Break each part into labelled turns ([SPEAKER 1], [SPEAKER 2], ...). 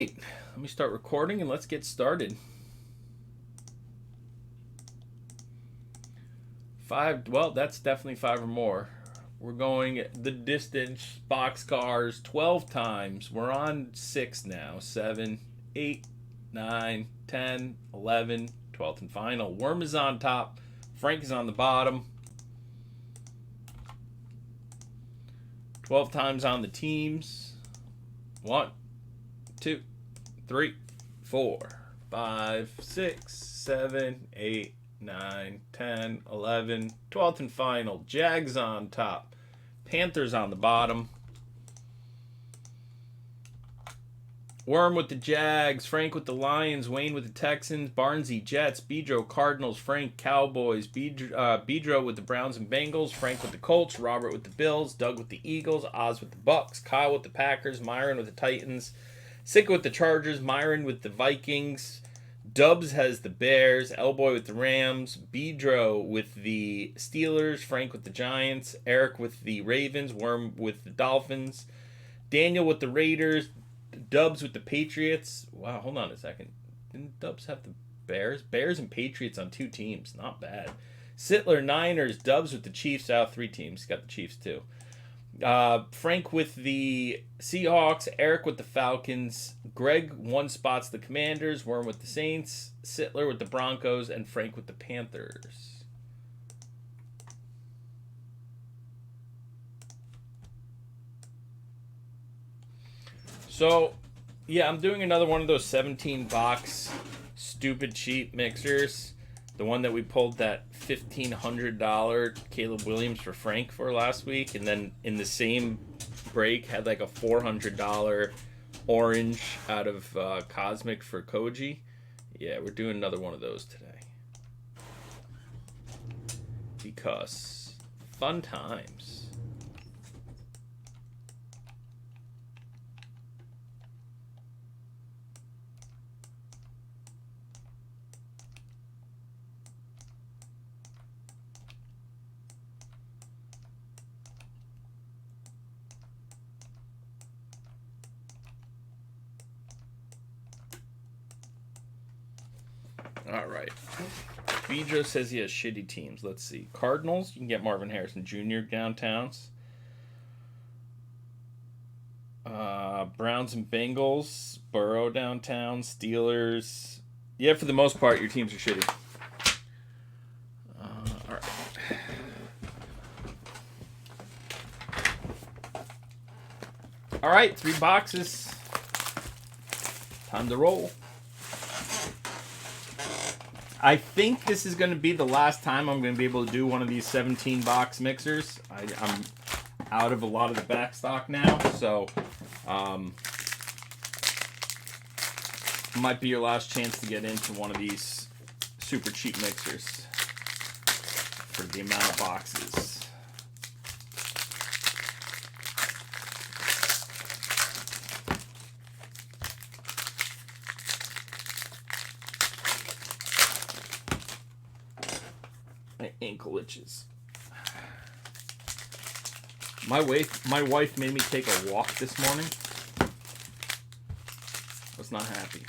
[SPEAKER 1] Let me start recording and let's get started. Well, that's definitely 5 or more. We're going the distance, boxcars, 12 times. We're on 6 now. 7, 8, 9, 10, 11, 12th and final. Worm is on top. Frank is on the bottom. 12 times on the teams. 1, 2, 3, 4, 5, 6, 7, 8, 9, 10, 11, 12th and final. Jags on top. Panthers on the bottom. Worm with the Jags, Frank with the Lions, Wayne with the Texans, Barnesy Jets, Bedro Cardinals, Frank Cowboys, Bedro with the Browns and Bengals, Frank with the Colts, Robert with the Bills, Doug with the Eagles, Oz with the Bucks, Kyle with the Packers, Myron with the Titans, Sika with the Chargers, Myron with the Vikings, Dubs has the Bears, Elboy with the Rams, Bedro with the Steelers, Frank with the Giants, Eric with the Ravens, Worm with the Dolphins, Daniel with the Raiders, Dubs with the Patriots. Wow, hold on a second. Didn't Dubs have the Bears? Bears and Patriots on 2 teams. Not bad. Sittler, Niners, Dubs with the Chiefs. Out 3 teams. Got the Chiefs too. Frank with the Seahawks. Eric with the Falcons. Greg 1 spots the Commanders. Worm with the Saints. Sittler with the Broncos. And Frank with the Panthers. So, yeah, I'm doing another one of those 17 box stupid cheap mixers. The one that we pulled that $1,500 Caleb Williams for Frank for last week. And then in the same break had like a $400 orange out of Cosmic for Koji. Yeah, we're doing another one of those today. Because fun times. All right. Bejo says he has shitty teams. Let's see. Cardinals, you can get Marvin Harrison Jr. downtowns. Browns and Bengals, Burrow downtown, Steelers. Yeah, for the most part, your teams are shitty. All right. All right, 3 boxes. Time to roll. I think this is going to be the last time I'm going to be able to do one of these 17 box mixers. I'm out of a lot of the back stock now, so might be your last chance to get into one of these super cheap mixers for the amount of boxes. My ankle itches. My wife made me take a walk this morning. I was not happy.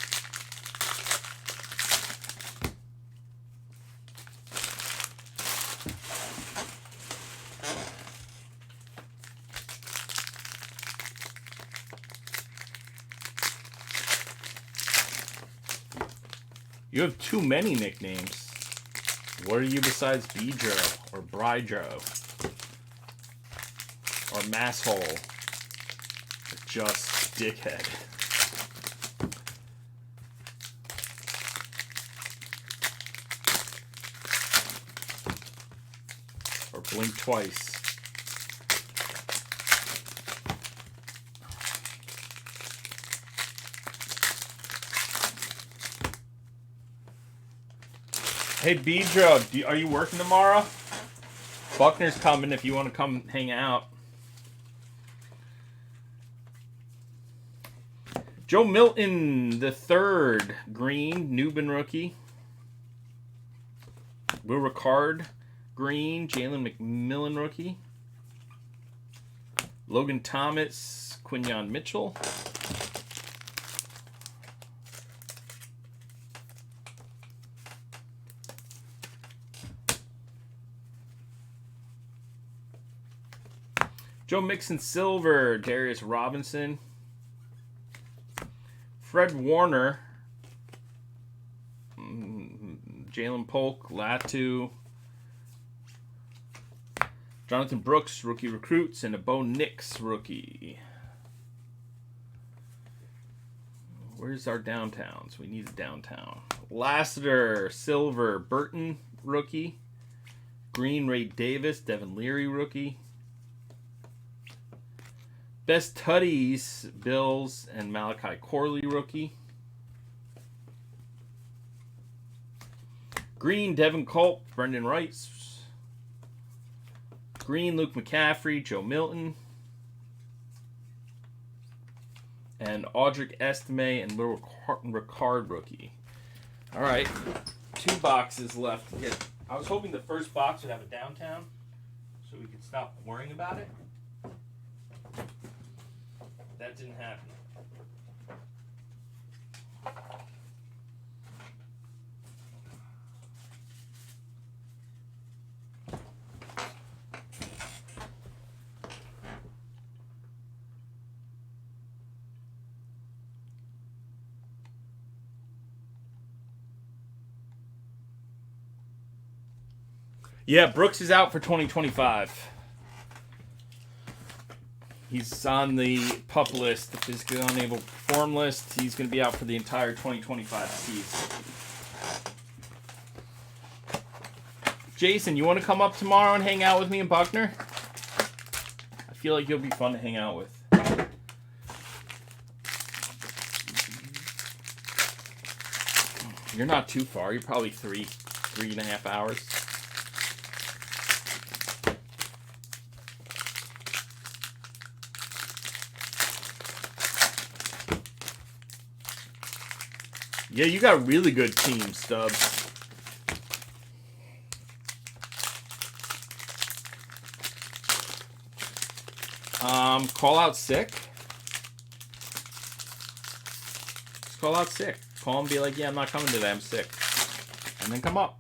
[SPEAKER 1] You have too many nicknames. What are you besides Bedro or Brydro or Masshole or just Dickhead? Or Blink Twice? Hey, Bedro, are you working tomorrow? Buckner's coming if you want to come hang out. Joe Milton, the third, green, Newbin rookie. Will Ricard, green, Jalen McMillan rookie. Logan Thomas, Quinyon Mitchell. Joe Mixon Silver, Darius Robinson. Fred Warner. Jalen Polk, Latu. Jonathan Brooks, rookie recruits, and a Bo Nix rookie. Where's our downtowns? We need a downtown. Lassiter, Silver, Burton, rookie. Green, Ray Davis, Devin Leary, rookie. Best Tutties, Bills, and Malachi Corley, rookie. Green, Devin Culp, Brendan Rice. Green, Luke McCaffrey, Joe Milton. And Audric Estime and Little Ricard rookie. All right, 2 boxes left. I was hoping the first box would have a downtown so we could stop worrying about it. That didn't happen. Yeah, Brooks is out for 2025. He's on the PUP list, the physically unable to perform list. He's going to be out for the entire 2025 season. Jason, you want to come up tomorrow and hang out with me in Buckner? I feel like you'll be fun to hang out with. You're not too far. You're probably 3.5 hours. Yeah, you got a really good team, Stubbs. Call out sick. Just call out sick. Call and be like, yeah, I'm not coming today, I'm sick. And then come up.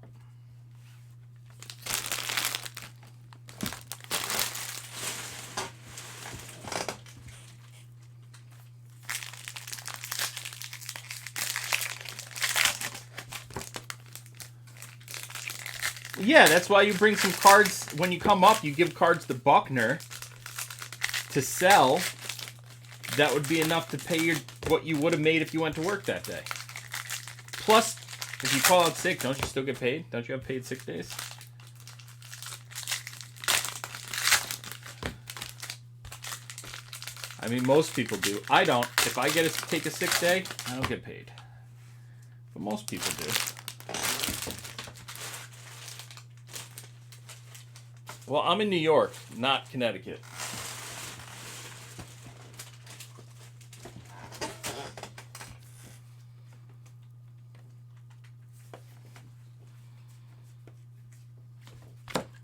[SPEAKER 1] Yeah, that's why you bring some cards. When you come up, you give cards to Buckner to sell. That would be enough to pay what you would have made if you went to work that day. Plus, if you call out sick, don't you still get paid? Don't you have paid sick days? I mean, most people do. I don't. If I get to take a sick day, I don't get paid. But most people do. Well, I'm in New York, not Connecticut.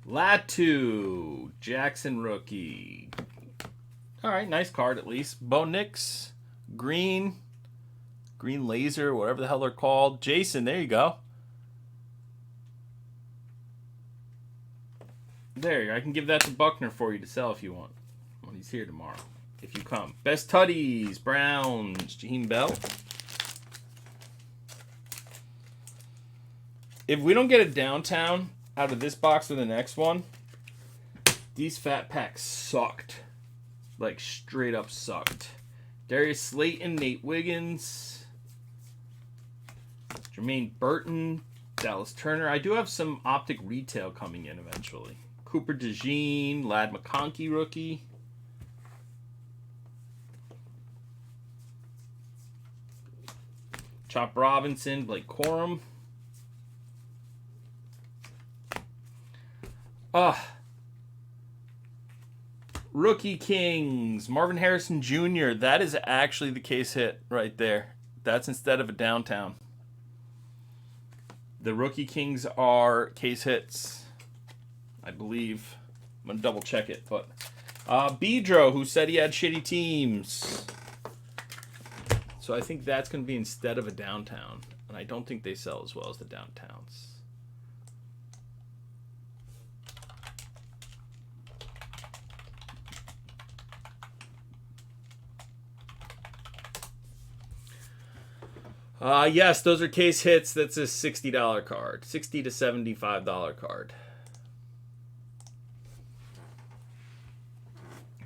[SPEAKER 1] Latu, Jackson rookie. All right, nice card at least. Bo Nix, green laser, whatever the hell they're called. Jason, there you go. There, I can give that to Buckner for you to sell if you want. When he's here tomorrow. If you come. Best Tutties, Browns, Jaheim Bell. If we don't get a downtown out of this box or the next one, these fat packs sucked. Like, straight up sucked. Darius Slayton, Nate Wiggins, Jermaine Burton, Dallas Turner. I do have some Optic retail coming in eventually. Cooper DeJean, Ladd McConkey rookie. Chop Robinson, Blake Corum. Rookie Kings, Marvin Harrison Jr. That is actually the case hit right there. That's instead of a downtown. The Rookie Kings are case hits, I believe. I'm going to double check it. But Bedro, who said he had shitty teams. So I think that's going to be instead of a downtown. And I don't think they sell as well as the downtowns. Yes, those are case hits. That's a $60 card. $60 to $75 card.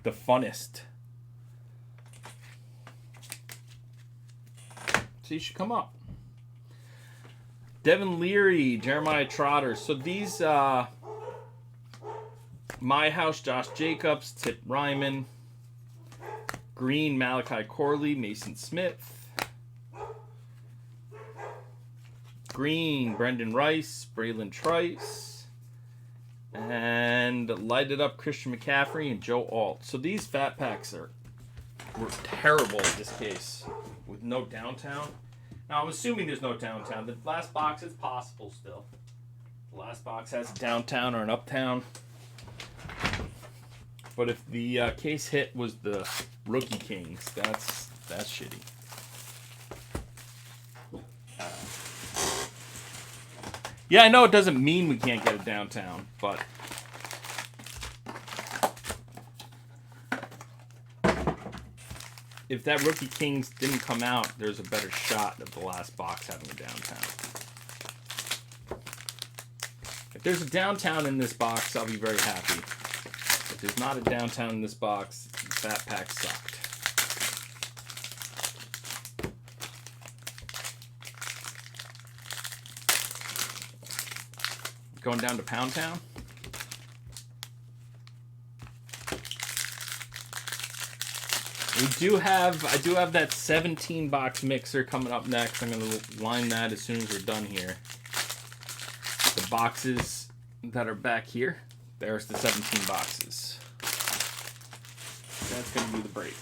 [SPEAKER 1] The funnest. So you should come up. Devin Leary, Jeremiah Trotter. So these, My House, Josh Jacobs, Tip Ryman, Green, Malachi Corley, Mason Smith, Green, Brendan Rice, Braylon Trice, and Lighted Up, Christian McCaffrey, and Joe Alt. So these fat packs were terrible in this case with no downtown. Now, I'm assuming there's no downtown. The last box is possible still. The last box has a downtown or an uptown. But if the case hit was the Rookie Kings, that's shitty. Yeah, I know it doesn't mean we can't get a downtown, but if that Rookie Kings didn't come out, there's a better shot of the last box having a downtown. If there's a downtown in this box, I'll be very happy. If there's not a downtown in this box, the Fat Pack sucked. Going down to Pound Town. I do have that 17 box mixer coming up next. I'm going to line that as soon as we're done here. The boxes that are back here, there's the 17 boxes. That's going to be the break.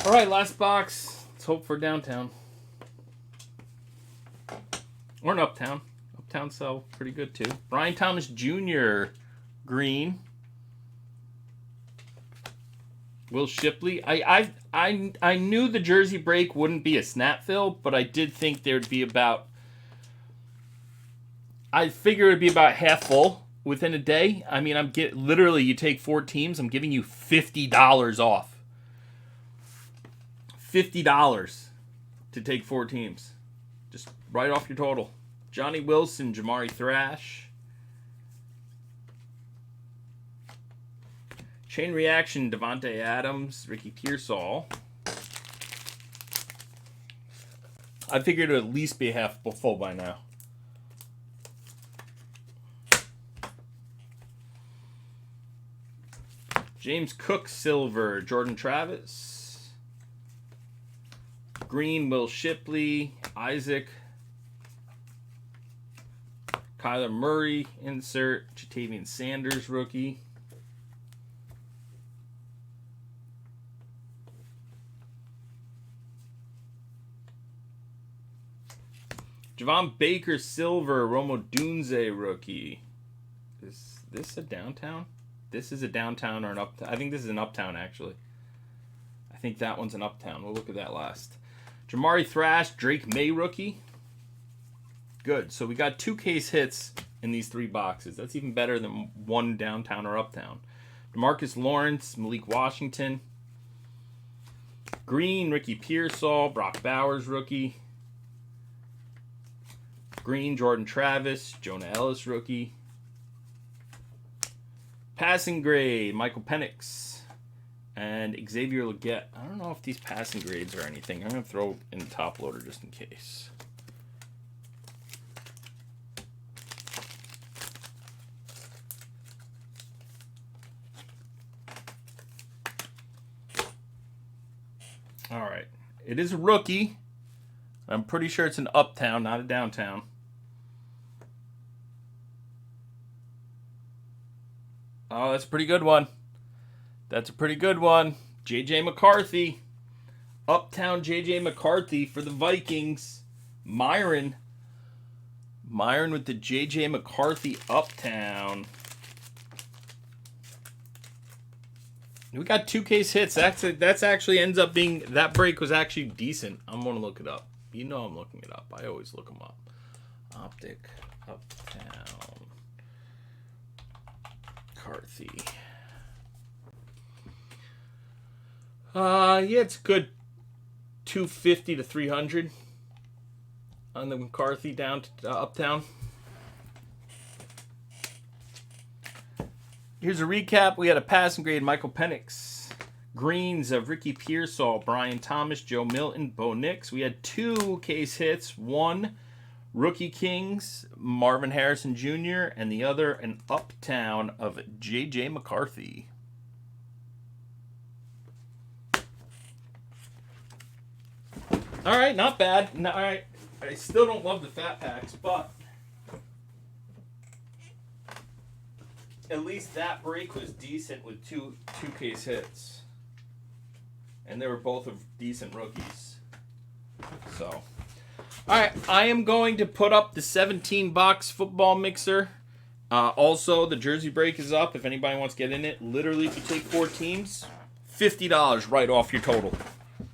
[SPEAKER 1] All right, last box. Let's hope for downtown. Or an uptown. Uptown sell pretty good too. Brian Thomas Jr. Green. Will Shipley. I knew the jersey break wouldn't be a snap fill, but I did think there would be about. I figure it'd be about half full within a day. I mean, literally you take 4 teams. I'm giving you $50 off. $50 to take 4 teams. Just right off your total. Johnny Wilson, Jamari Thrash. Chain Reaction, Devontae Adams, Ricky Pearsall. I figured it would at least be half full by now. James Cook, Silver, Jordan Travis. Green, Will Shipley, Isaac, Kyler Murray, insert, Jatavian Sanders, rookie. Javon Baker, Silver, Romo Dunze, rookie. Is this a downtown? This is a downtown or an uptown. I think this is an uptown, actually. I think that one's an uptown. We'll look at that last. Jamari Thrash, Drake May rookie. Good. So we got 2 case hits in these 3 boxes. That's even better than 1 downtown or uptown. DeMarcus Lawrence, Malik Washington. Green, Ricky Pearsall, Brock Bowers rookie. Green, Jordan Travis, Jonah Ellis rookie. Passing grade, Michael Penix. And Xavier Legette. I don't know if these passing grades are anything. I'm going to throw in the top loader just in case. All right. It is a rookie. I'm pretty sure it's an uptown, not a downtown. Oh, that's a pretty good one. That's a pretty good one. J.J. McCarthy. Uptown J.J. McCarthy for the Vikings. Myron with the J.J. McCarthy Uptown. We got 2 case hits. That's actually ends up being, that break was actually decent. I'm going to look it up. You know I'm looking it up. I always look them up. Optic Uptown McCarthy. Yeah, it's good 250 to 300 on the McCarthy down to Uptown. Here's a recap. We had a passing grade, Michael Penix. Greens of Ricky Pearsall, Brian Thomas, Joe Milton, Bo Nix. We had 2 case hits. One, Rookie Kings, Marvin Harrison Jr., and the other, an Uptown of J.J. McCarthy. All right, not bad. All right, I still don't love the fat packs, but at least that break was decent with two case hits. And they were both of decent rookies. So, all right, I am going to put up the 17-box football mixer. Also, the jersey break is up. If anybody wants to get in it, literally, if you take 4 teams, $50 right off your total.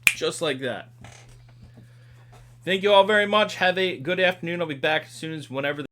[SPEAKER 1] Just like that. Thank you all very much. Have a good afternoon. I'll be back as soon as whenever.